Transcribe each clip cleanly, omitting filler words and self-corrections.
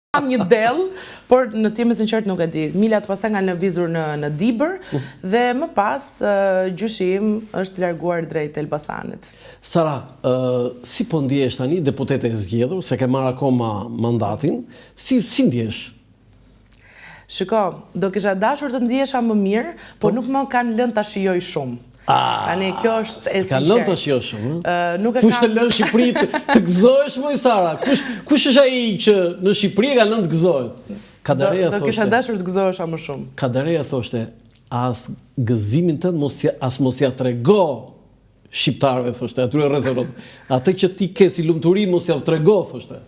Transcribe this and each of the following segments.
Kam një del, por në time sinqert nuk e di. Milat pastaj nga lëvizur në Dibër dhe më pas gjyshim është larguar drejt Elbasanit. Sara, si po ndjesh tani deputete e zgjedhur, se ke marrë akoma mandatin, si ndjesh? Shiko, do kisha dashur të ndjesha më mirë, por nuk më kanë lënë ta shijoj shumë. Tani kjo është e sinqertë. Ka lënë të shijoj shumë. Kush të lënë Shqipëri të gëzohesh më Sara? Kush është ai që në Shqipëri ka lënë të gëzohet? Kadareja thoshte. Do kisha dashur të gëzohesha më shumë. Kadareja thoshte, as gëzimin tënd mos ja trego shqiptarëve, thoshte, atyre rreth Evropës. Atë që ti ke si lumturi mos ja trego, thoshte.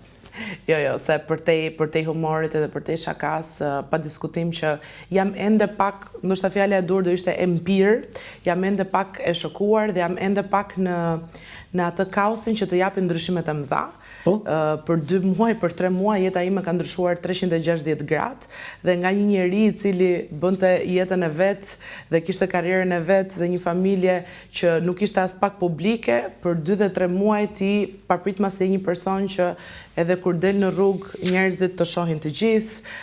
Jo, se përtej humorit edhe përtej shakas, pa diskutim që jam ende pak, ndoshta fjala e dur do ishte empir, jam ende pak e shokuar dhe jam ende pak në atë kaosin që të japin ndryshimet e mëdha. Për 2 muaj, për 3 muaj jeta ime ka ndryshuar 360 gradë dhe nga një njeri i cili bënte jetën e vet dhe kishte karrierën e vet dhe një familje që nuk ishte as pak publike, për 2 dhe 3 muaj ti papritmas e një person që edhe kur del në rrugë njerëzit të shohin të gjithë,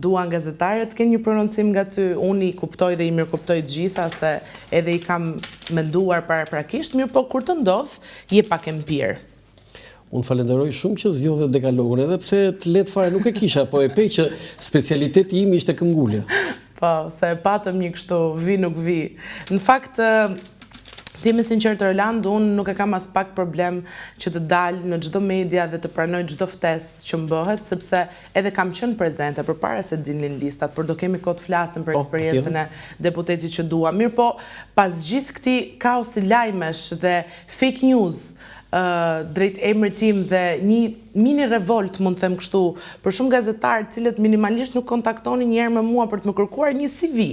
duan gazetarët, ke një prononcim nga ty, unë i kuptoj dhe i mirë kuptoj të gjitha se edhe i kam menduar paraprakisht, mirë po kur të ndodh, je pak empir. Unë falenderoj shumë që zgjodhe dekalogun, edhe pse të letë fare nuk e kisha, po e pej që specialiteti im ishte këmbgulja. Po, se e patëm një kështu, vi nuk vi. Në fakt, ti me sinqertë Roland, unë nuk e kam as pak problem që të dalë në çdo media dhe të pranoj çdo ftesë që më bëhet, sepse edhe kam qenë prezente përpara se dilnin listat, por do kemi kohë të flasim për eksperiencën e deputetit që dua. Mirë po, pas gjithë këtij kaosi lajmesh dhe fake news, drejt emrit tim dhe një mini revolt, mund të them kështu, për shumë gazetarë cilët minimalisht nuk kontaktonin një herë me mua për të më kërkuar një CV,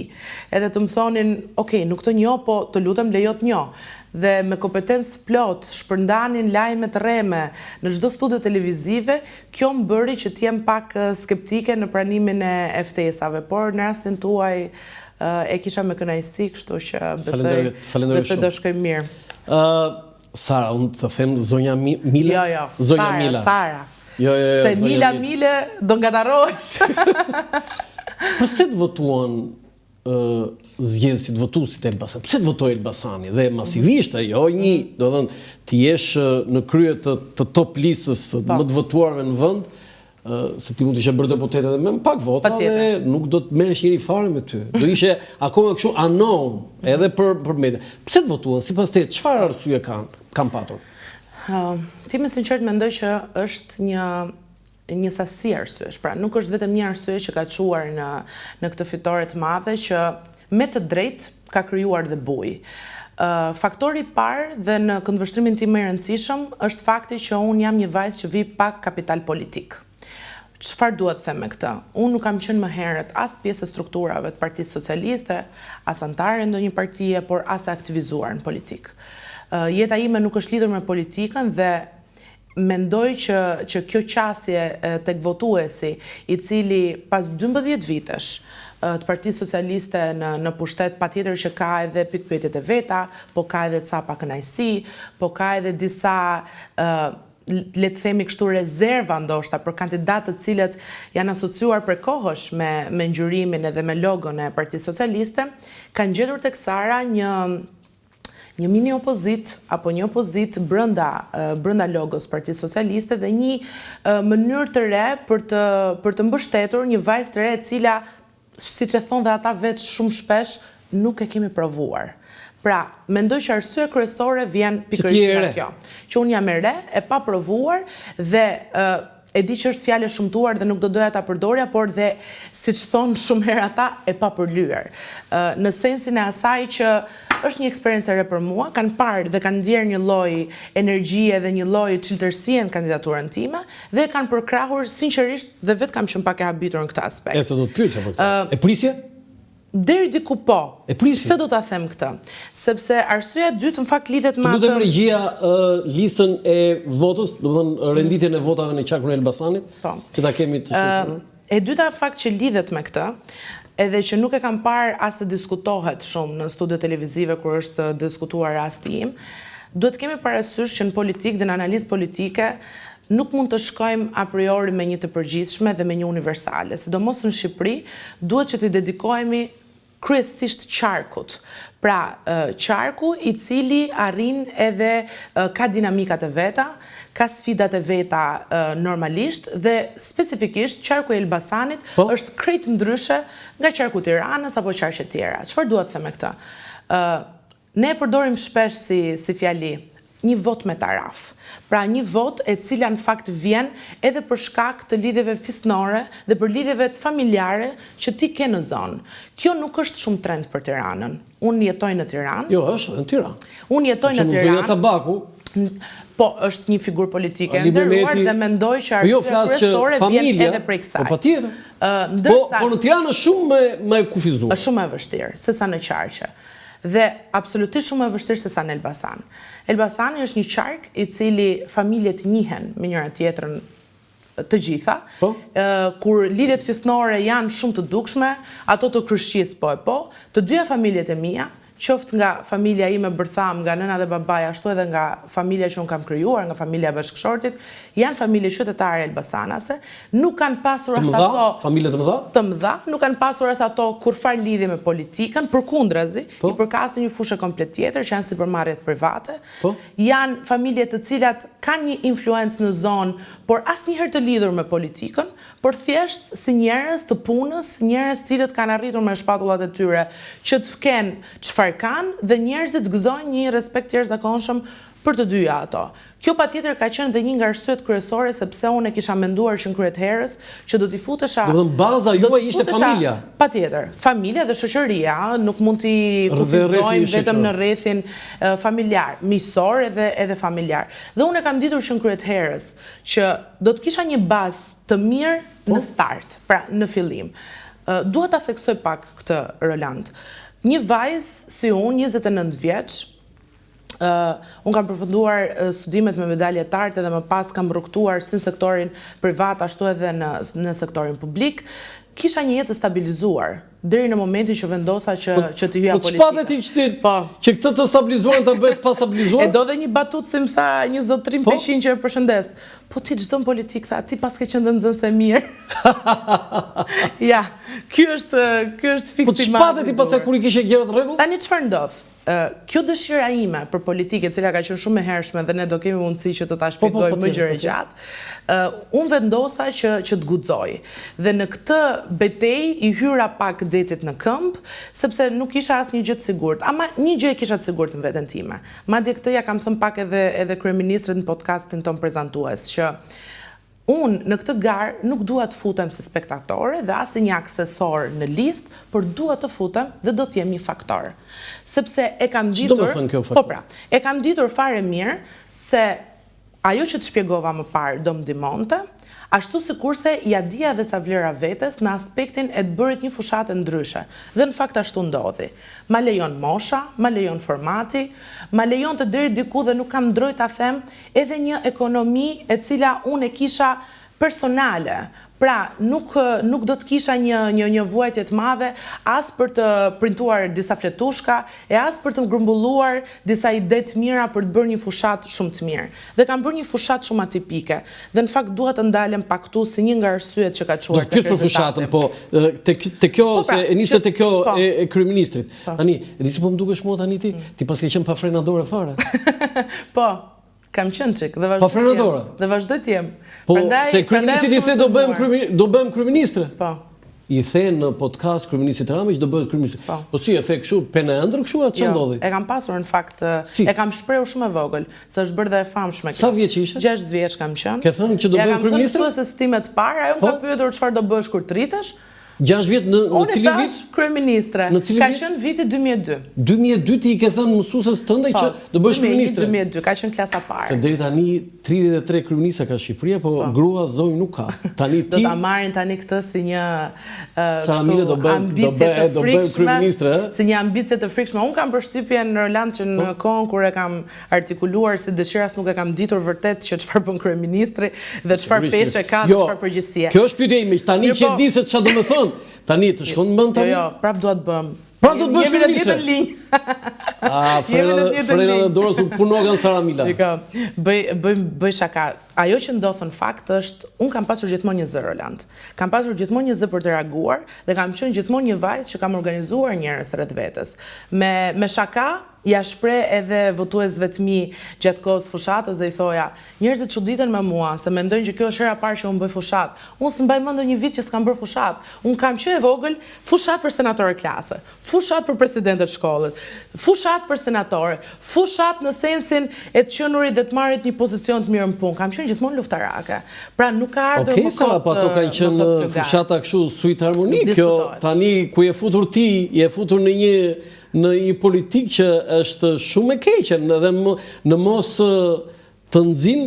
edhe të më thonin, ok, nuk të njoh, po të lutem lejo të njoh. Dhe me kompetencë plot, shpërndanin lajme të rreme në çdo studio televizive, kjo më bëri që të jem pak skeptike në pranimin e ftesave, por në rastin tuaj e kisha me kënaqësi, kështu që besoj do shkoj mirë. Sara, unë të them zonja Mila? Jo, Zonja Mila. Sara. Se Mila do ngatarohesh. Përse të votuan zgjedhësit, votuesit e Elbasanit? Pse të votoi Elbasani? Dhe masivisht, jo një, do të thënë, të jesh në krye të top listës më të votuarve në vend, se ti mund të ishe bërë deputet edhe me pak vota dhe nuk do të merresh njëri fare me ty. Do ishe akoma kështu anon edhe për media. Pse të votuan? Sipas teje, çfarë arsye kanë patur? Ti me sinqert mendoj që është një sasi arsyesh. Pra, nuk është vetëm një arsye që ka çuar në këtë fitore të madhe që me të drejtë ka krijuar dhe buj. Faktori i parë dhe në këndvështrimin tim më i rëndësishëm është fakti që unë jam një vajzë që vi pak kapital politik. Çfarë duhet të them me këtë? Unë nuk kam qenë më herët as pjesë e strukturave të Partisë Socialiste, as antare ndonjë partie, por as e aktivizuar në politikë. Jeta ime nuk është lidhur me politikën dhe mendoj që kjo qasje tek votuesi, i cili pas 12 vitesh të Partisë Socialiste në pushtet, patjetër që ka edhe pikpyetjet e veta, po ka edhe ca pa kënaqësi, po ka edhe disa le të themi kështu rezerva ndoshta për kandidatë të cilët janë asociuar për kohësh me ngjyrimin edhe me logon e Partisë Socialiste, kanë gjetur tek Sara një mini opozit apo një opozit brenda logos Partisë Socialiste dhe një mënyrë të re për të mbështetur një vajzë të re e cila, siç e thon dhe ata vetë shumë shpesh, nuk e kemi provuar. Pra, mendoj që arsye kryesore vjen pikërisht nga kjo. Që unë jam e re, e pa provuar dhe e di që është fjalë shumtuar dhe nuk do doja ta përdorja, por dhe siç thonë shumë herë ata, e pa përlyer. Në sensin e asaj që është një eksperiencë e re për mua, kanë parë dhe kanë ndjerë një lloj energjie dhe një lloj çiltërsie në kandidaturën time dhe kanë përkrahur sinqerisht dhe vetë kam qenë pak e habitur në këtë aspekt. E se do të pyesja për këtë. E prisje? Deri diku po. Pse do ta them këtë? Sepse arsyeja e dytë në fakt lidhet me atë. Do të regjia listën e votës, do të thënë renditjen e votave në qarkun e Elbasanit, që ta kemi të shkruar. E dyta fakt që lidhet me këtë, edhe që nuk e kam parë as të diskutohet shumë në studio televizive kur është diskutuar rasti im, duhet kemi parasysh që në politikë dhe në analizë politike nuk mund të shkojmë a priori me një të përgjithshme dhe me një universale. Sidomos në Shqipëri, duhet që të dedikohemi kryesisht qarkut. Pra, qarku i cili arrin edhe ka dinamikat e veta, ka sfidat e veta normalisht dhe specifikisht qarku i Elbasanit është krejt ndryshe nga qarku i Tiranës apo qarqe tjera. Çfarë duhet të them me këtë? Ne përdorim shpesh si fjali një vot me taraf. Pra një vot e cila në fakt vjen edhe për shkak të lidhjeve fisnore dhe për lidhjeve familjare që ti ke në zonë. Kjo nuk është shumë trend për Tiranën. Unë jetoj në Tiranë. Jo, është në Tiranë. Unë jetoj në Tiranë. Zonja Tabaku. Po, është një figurë politike ndërruar dhe mendoj që arsyeja kryesore vjen edhe prej kësaj. Po patjetër. Po në Tiranë është shumë më e kufizuar. Është shumë e vështirë sesa në qarqe. Dhe absolutisht shumë e vështirë se sa në Elbasan. Elbasani është një qark i cili familjet njihen me njëra tjetrën të gjitha, kur lidhjet fisnore janë shumë të dukshme, ato të Kryshqis të dyja familjet e mia, qoftë nga familja ime Bërtham, nga nëna dhe babaja, ashtu edhe nga familja që unë kam krijuar, nga familja e Bashkëshortit, janë familje qytetare elbasanase, nuk kanë pasur as ato familje të mëdha, nuk kanë pasur as ato kurfar lidhje me politikën, përkundrazi, i përkasin një fushë komplet tjetër që janë sipërmarrjet private, janë familje të cilat kanë një influencë në zonë, por asnjëherë të lidhur me politikën, por thjesht si njerëz të punës, njerëz cilët kanë arritur me shpatullat e tyre që të kenë çfarë kanë dhe njerëzit gëzojnë një respekt të jashtëzakonshëm për të dyja ato. Kjo patjetër ka qenë dhe një nga arsyet kryesore sepse unë e kisha menduar që në kryet herës që do t'i futesha. Domethënë baza juaj ishte familja. Patjetër, familja dhe shoqëria, nuk mund t'i kufizojmë vetëm në rrethin familjar, miqësor edhe familjar. Dhe unë e kam ditur që në kryet herës që do të kisha një bazë të mirë në start, pra në fillim. Dua ta theksoj pak këtë, Roland. Një vajzë si unë, 29 vjeç, unë kam përfunduar studimet me medalje të artë dhe më pas kam rrugtuar si në sektorin privat, ashtu edhe në sektorin publik, kisha një jetë të stabilizuar, deri në momentin që vendosa që të hyja politikës. Po çfarë ti që këtë të stabilizuar të bëhet pa stabilizuar? E do dhe një batut si më tha një zotrim Peshin që e përshëndes. Po ti çdo në politikë tha, ti pas ke qenë nxënës e mirë. Ja, ky është fiksi. Po çfarë ti pastaj kur I kishe gjëra të rregull? Tani çfarë ndodh? Kjo dëshira ime për politikë, e cila ka qenë shumë e hershme dhe ne do kemi mundësi që të ta shpjegojmë më gjëra gjatë, unë vendosa që të guxoj. Dhe në këtë betejë I hyra pak detit në këmbë, sepse nuk isha asnjë gjë të sigurt. Ama një gjë e kisha të sigurt në veten time. Madje këtë ja kam thënë pak edhe kryeministrit në podcastin ton prezantues, që unë në këtë garë nuk dua të futem si spektatore dhe as një aksesor në listë, por dua të futem dhe do të jem një faktor. Sepse e kam ditur, e kam ditur fare mirë se ajo që të shpjegova më parë do më ndihmonte, ashtu sikurse ja dija edhe ca vlera vetes në aspektin e të bërit një fushate ndryshe. Dhe në fakt ashtu ndodhi. Ma lejon mosha, ma lejon formati, ma lejon të deri diku dhe nuk kam ndroj ta them edhe një ekonomi e cila unë e kisha personale. Pra, nuk do të kisha një vuajtje të madhe as për të printuar disa fletushka e as për të grumbulluar disa ide të mira për të bërë një fushat shumë të mirë. Dhe kam bërë një fushat shumë atipike. Dhe në fakt dua të ndalem pak këtu si një nga arsyet që ka çuar tek rezultati. Do të fushatën, po te kjo se e nisi te kjo e kryeministrit. Tani, e nisi po më dukesh mua tani ti pas ke qenë pa frenadore fare. Po. Kam qenë çik dhe vazhdoj të jem. Po, se kryeministri I the do bëhem kryeministre. Po. I the në podcast kryeministri Rama që do bëhet kryeministri. Po si e the kështu penë ëndër kështu atë ç'u ndodhi? E kam pasur në fakt, e kam shprehur shumë e vogël, se është bërë dhe e famshme. Sa vjeç ishe? 6 vjeç kam qenë. Ke thënë që do bëhem kryeministre? Ja kam thënë se time të parë, ajo më ka pyetur çfarë do bësh kur të rritesh. 6 vjet në cilin vit? Unë thash kryeministre. Ka qenë viti 2002. 2002 ti I ke thënë mësuesës tënde që do bësh kryeministre. 2002, ka qenë klasa parë. Se deri tani 33 kryeministra ka Shqipëria, po grua zonjë nuk ka. Tani ti do ta marrin tani këtë si një do bëhem kryeministre, si një ambicie të frikshme. Unë kam përshtypjen Roland që në kohën kur e kam artikuluar si dëshiras nuk e kam ditur vërtet që çfarë bën kryeministri dhe çfarë peshe ka dhe çfarë përgjegjësie. Kjo është pyetja ime, tani që di se çfarë do të thonë. Tani të shkon në mend tani? Jo, prap dua të bëm. Prap do të bësh kryeministre. Frena dhe dorës u punogan Saramila. Bëj shaka. Ajo që ndodh në fakt është, unë kam pasur gjithmonë një zë, Roland. Kam pasur gjithmonë një zë për të reaguar dhe kam qenë gjithmonë një vajzë që kam organizuar njerëz rreth vetes. Me shaka, ja shpreh edhe votuesve të mi gjatë kohës fushatës dhe i thoja, njerëzit çuditen me mua se mendojnë që kjo është hera e parë që unë bëj fushat. Unë s'mbaj mend ndonjë vit që s'kam bërë fushat. Unë kam qenë e vogël, fushat për senatorë klase, fushat për presidentët shkollët, fushat për senatorë, fushat në sensin e të qenurit dhe të marrit një pozicion të mirë në punë. Kam qenë gjithmonë luftarake. Pra nuk ka ardhur më kot. Okej, ato kanë qenë fushata kështu sweet harmoni. Kjo tani ku je futur ti, je futur në një politikë që është shumë e keqe, edhe në mos të nxin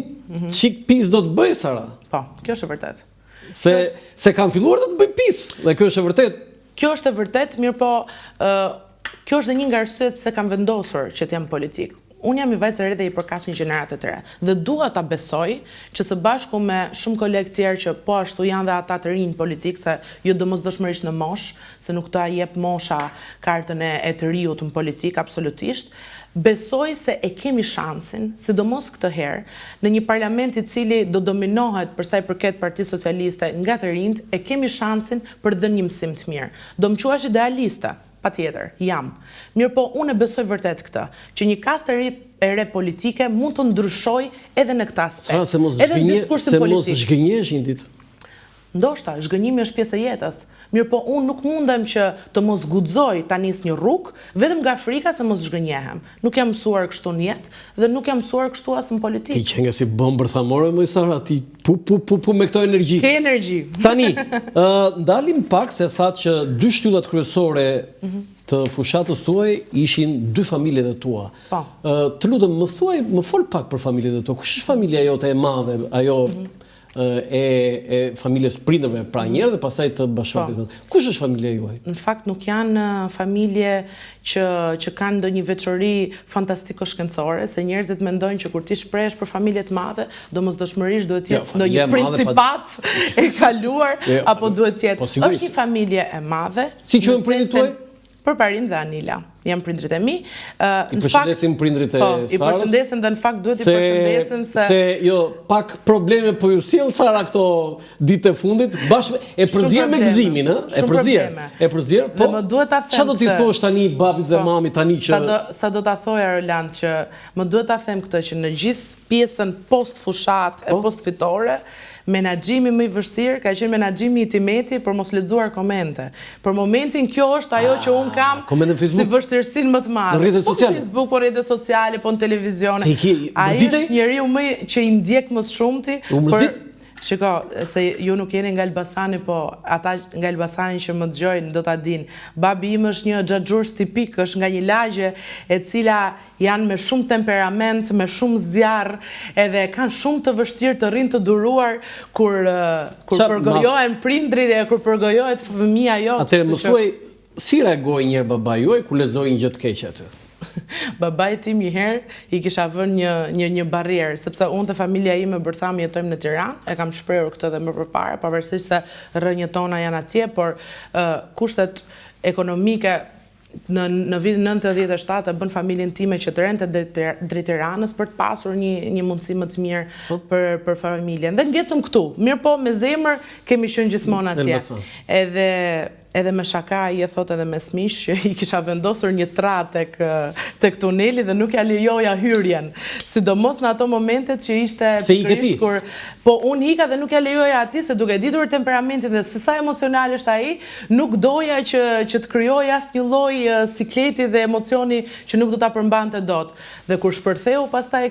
çik pis do të bëj Sara. Po, kjo është e vërtet. Se kanë filluar të bëjnë pis, dhe kjo është e vërtet. Kjo është e vërtet, mirë po, kjo është dhe një nga arsyet pse kam vendosur që të jam politik. Unë jam i vajzë e re dhe i përkas një gjeneratë të re. Dhe dua ta besoj që së bashku me shumë kolegë tjerë që po ashtu janë dhe ata të rinj politik, se jo domosdoshmërisht në mosh, se nuk ta jep mosha kartën e të riut në politik, absolutisht, besoj se e kemi shansin, sidomos këtë herë, në një parlament i cili do dominohet për sa i përket Partisë Socialiste nga të rinjt, e kemi shansin për dhënë një mësim të mirë. Do më quash idealiste. Patjetër, jam. Mirë po, unë e besoj vërtet këtë, që një kast e re politike mund të ndryshoj edhe në këtë aspekt. Se mos zhgënjesh një ditë. Ndoshta, zhgënjimi është pjesë e jetës. Mirë po, unë nuk mundem që të mos guxoj ta nis një rrugë, vetëm nga frika se mos zhgënjehem. Nuk jam mësuar kështu në jetë dhe nuk jam mësuar kështu as në politikë. Ti që nga si bombër thamore, më Sara, ti pu me këto energji. Ke energji. Tani, ndalim pak se thatë që 2 shtyllat kryesore të fushatës tuaj ishin 2 familjet e tua. Të lutem, më fol pak për familjet e tua. Kush është familja jote e madhe, ajo e familjes prindërve, pra njerë dhe pasaj të bashkëtorët. Kush është familja juaj? Në fakt nuk janë familje që kanë ndonjë veçori fantastiko shkencore, se njerëzit mendojnë që kur ti shprehesh për familje të madhe, domosdoshmërisht duhet të jetë ndonjë principat e kaluar apo duhet të jetë. Është një familje e madhe. Si quhen prindrit tuaj? Përparim dhe Anila. Jam prindrit e mi. I përshëndesim prindrit e Sarës. I përshëndesim dhe në fakt duhet i përshëndesim se pak probleme po ju sjell Sara këto ditë e fundit, bashkë e përzier me gëzimin, ë? E përzier, po. Më duhet ta them. Çfarë do t'i thosh tani babit dhe mamit tani që sa do ta thoja Roland që më duhet ta them këtë që në gjithë pjesën post fushat e post fitore, menaxhimi më i vështirë ka qenë menaxhimi i Timeti për mos lexuar komente. Për momentin kjo është ajo që un kam si vështirësinë më të madhe. Në rrjetet sociale. Po në Facebook, po rrjetet sociale, po në televizion. Ai është njeriu më që i ndjek më shumti. Shiko, se ju nuk jeni nga Elbasani, po ata nga Elbasani që më dëgjojnë do ta dinë. Babi im është një xhaxhurs tipik, është nga një lagje e cila janë me shumë temperament, me shumë zjarr, edhe kanë shumë të vështirë të rrinë të duruar kur përgojohen prindrit dhe kur përgojohet fëmia jote. Atëherë më thuaj, si reagoi një herë babai juaj kur lexoi një gjë të keqe aty? Babai tim një herë i kisha vënë një barrierë, sepse unë dhe familja ime bërtham jetojmë në Tiranë, e kam shprehur këtë dhe më përpara, pavarësisht se rrënjët tona janë atje, por kushtet ekonomike në vitin 97 e bën familjen time që të rente drejt Tiranës për të pasur një mundësi më të mirë për familjen. Dhe ngecëm këtu, mirë po me zemër kemi qenë gjithmonë atje. Edhe me shaka i e thot edhe me smish që i kisha vendosur një tra tek tuneli dhe nuk ja lejoja hyrjen. Sidomos në ato momentet që ishte pikërisht kur po unë ika dhe nuk ja lejoja atij se duke ditur temperamentin dhe se sa emocional është ai, nuk doja që të krijoj asnjë lloj sikleti dhe emocioni që nuk do ta përmbante dot. Dhe kur shpërtheu pastaj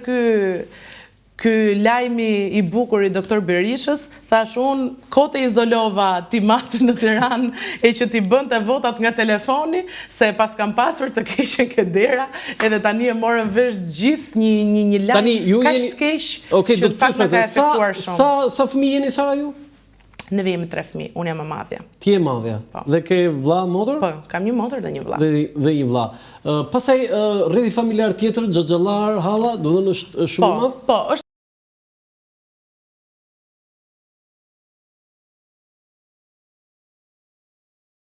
ky lajmi i bukur i doktor Berishës, thash unë kote izolova Timat në Tiranë e që t'i bënte votat nga telefoni, se pas kam pasur të keqen këtë dera, edhe tani e morën vesh gjithë një lajm kaq të keq që në fakt më ka efektuar shumë. Sa fëmijë jeni Sara ju? Ne jemi 3 fëmijë, unë jam e madhja. Ti je madhja? Dhe ke vlla, motër? Po, kam një motër dhe një vlla. Dhe një vlla. Pastaj rrjethi familjar tjetër, xhaxhallar, halla, do të thënë është shumë i madh? Po, është